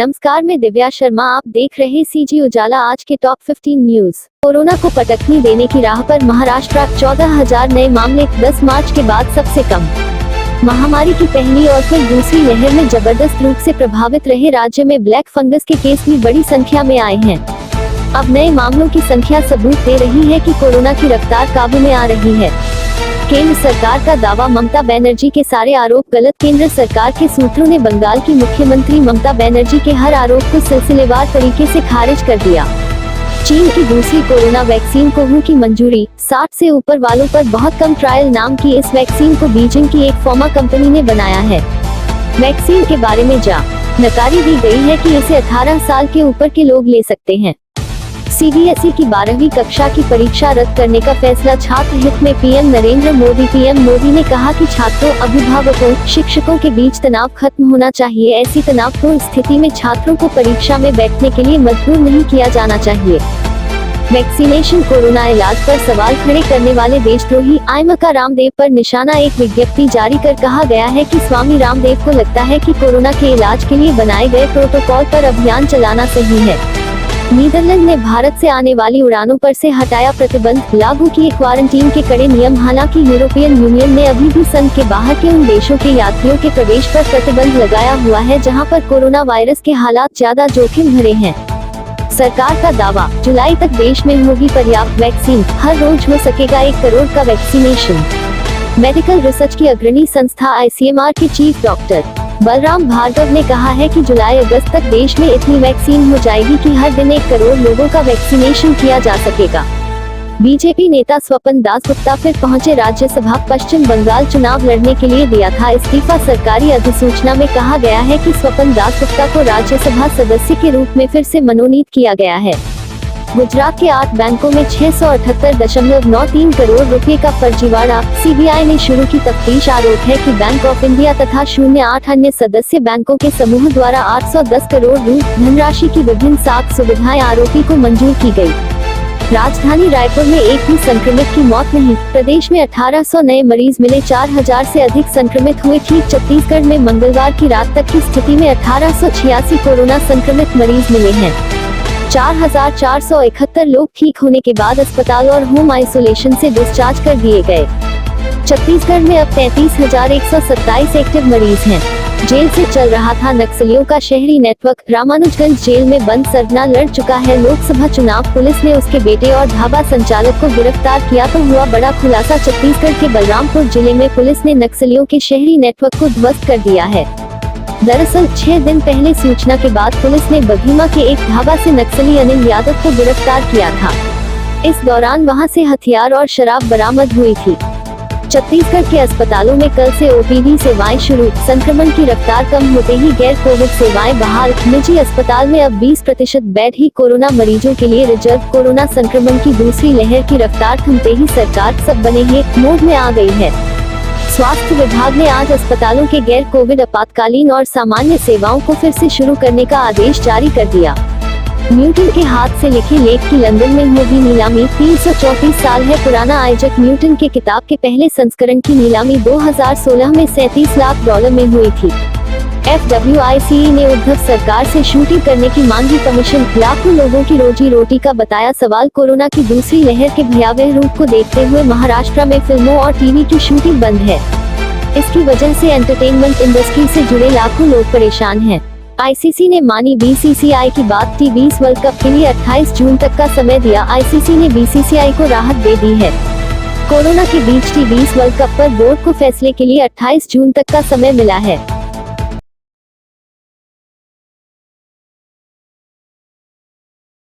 नमस्कार, मैं दिव्या शर्मा। आप देख रहे सीजी उजाला। आज के टॉप 15 न्यूज। कोरोना को पटकनी देने की राह पर महाराष्ट्र, 14,000 नए मामले, 10 मार्च के बाद सबसे कम। महामारी की पहली और फिर दूसरी लहर में जबरदस्त रूप से प्रभावित रहे राज्य में ब्लैक फंगस के केस भी बड़ी संख्या में आए हैं। अब नए मामलों की संख्या सबूत दे रही है कि कोरोना की रफ्तार काबू में आ रही है। केंद्र सरकार का दावा, ममता बनर्जी के सारे आरोप गलत। केंद्र सरकार के सूत्रों ने बंगाल की मुख्यमंत्री ममता बनर्जी के हर आरोप को सिलसिलेवार तरीके से खारिज कर दिया। चीन की दूसरी कोरोना वैक्सीन को की मंजूरी। 60 से ऊपर वालों पर बहुत कम ट्रायल नाम की इस वैक्सीन को बीजिंग की एक फार्मा कंपनी ने बनाया है। वैक्सीन के बारे में जानकारी दी गई है कि इसे 18 साल के ऊपर के लोग ले सकते हैं। सीबीएसई की 12वीं कक्षा की परीक्षा रद्द करने का फैसला छात्र हित में। पीएम नरेंद्र मोदी। पीएम मोदी ने कहा कि छात्रों, अभिभावकों, शिक्षकों के बीच तनाव खत्म होना चाहिए। ऐसी तनावपूर्ण स्थिति में छात्रों को परीक्षा में बैठने के लिए मजबूर नहीं किया जाना चाहिए। वैक्सीनेशन। कोरोना इलाज पर सवाल खड़े करने वाले देशद्रोही आइमका रामदेव पर निशाना। एक विज्ञप्ति जारी कर कहा गया है कि स्वामी रामदेव को लगता है कि कोरोना के इलाज के लिए बनाए गए प्रोटोकॉल पर अभियान चलाना सही है। नीदरलैंड ने भारत से आने वाली उड़ानों पर से हटाया प्रतिबंध, लागू किए क्वारंटीन के कड़े नियम। हालांकि यूरोपियन यूनियन ने अभी भी संघ के बाहर के उन देशों के यात्रियों के प्रवेश पर प्रतिबंध लगाया हुआ है जहां पर कोरोना वायरस के हालात ज्यादा जोखिम भरे हैं। सरकार का दावा, जुलाई तक देश में होगी पर्याप्त वैक्सीन। हर रोज हो सकेगा 1 करोड़ का वैक्सीनेशन। मेडिकल रिसर्च की अग्रणी संस्था आईसीएमआर के चीफ डॉक्टर बलराम भार्गव ने कहा है कि जुलाई अगस्त तक देश में इतनी वैक्सीन हो जाएगी कि हर दिन 1 करोड़ लोगों का वैक्सीनेशन किया जा सकेगा। बीजेपी नेता स्वपन दास गुप्ता फिर पहुंचे राज्यसभा। पश्चिम बंगाल चुनाव लड़ने के लिए दिया था इस्तीफा। सरकारी अधिसूचना में कहा गया है कि स्वपन दास गुप्ता को राज्यसभा सदस्य के रूप में फिर से मनोनीत किया गया है। गुजरात के 8 बैंकों में 678.93 करोड़ रुपए का फर्जीवाड़ा। सीबीआई ने शुरू की तफ्तीश। आरोप है कि बैंक ऑफ इंडिया तथा 08 अन्य सदस्य बैंकों के समूह द्वारा 810 करोड़ धनराशि की विभिन्न साख सुविधाएं आरोपी को मंजूर की गई। राजधानी रायपुर में एक भी संक्रमित की मौत नहीं। प्रदेश में 1800 नए मरीज मिले, 4000 से अधिक संक्रमित हुए ठीक। छत्तीसगढ़ में मंगलवार की रात तक की स्थिति में 1886 कोरोना संक्रमित मरीज मिले हैं। 4471 लोग ठीक होने के बाद अस्पताल और होम आइसोलेशन से डिस्चार्ज कर दिए गए। छत्तीसगढ़ में अब 33,127 एक्टिव मरीज हैं। जेल से चल रहा था नक्सलियों का शहरी नेटवर्क। रामानुजगंज जेल में बंद सरगना लड़ चुका है लोकसभा चुनाव। पुलिस ने उसके बेटे और ढाबा संचालक को गिरफ्तार किया तो हुआ बड़ा खुलासा। छत्तीसगढ़ के बलरामपुर जिले में पुलिस ने नक्सलियों के शहरी नेटवर्क को ध्वस्त कर दिया है। दरअसल 6 दिन पहले सूचना के बाद पुलिस ने बघीमा के एक ढाबा से नक्सली अनिल यादव को गिरफ्तार किया था। इस दौरान वहां से हथियार और शराब बरामद हुई थी। छत्तीसगढ़ के अस्पतालों में कल से ओपीडी सेवाएं शुरू। संक्रमण की रफ्तार कम होते ही गैर कोविड सेवाएं बहाल। निजी अस्पताल में अब 20% बेड ही कोरोना मरीजों के लिए रिजर्व। कोरोना संक्रमण की दूसरी लहर की रफ्तार थमते ही सरकार सब बने हैं मोड में आ गई है। स्वास्थ्य विभाग ने आज अस्पतालों के गैर कोविड आपातकालीन और सामान्य सेवाओं को फिर से शुरू करने का आदेश जारी कर दिया। न्यूटन के हाथ से लिखे लेख की लंदन में होगी नीलामी। 334 साल है पुराना आइजैक न्यूटन के किताब के पहले संस्करण की नीलामी 2016 में $37 लाख में हुई थी। FWICE ने उद्धव सरकार से शूटिंग करने की मांगी परमिशन। लाखों लोगों की रोजी रोटी का बताया सवाल। कोरोना की दूसरी लहर के भयावह रूप को देखते हुए महाराष्ट्र में फिल्मों और टीवी की शूटिंग बंद है। इसकी वजह से एंटरटेनमेंट इंडस्ट्री से जुड़े लाखों लोग परेशान हैं। आईसीसी ने मानी बीसीसीआई की बात। T20 वर्ल्ड कप के लिए 28 जून तक का समय दिया। आईसीसी ने बीसीसीआई को राहत दे दी है। कोरोना के बीच T20 वर्ल्ड कप पर बोर्ड को फैसले के लिए 28 जून तक का समय मिला है।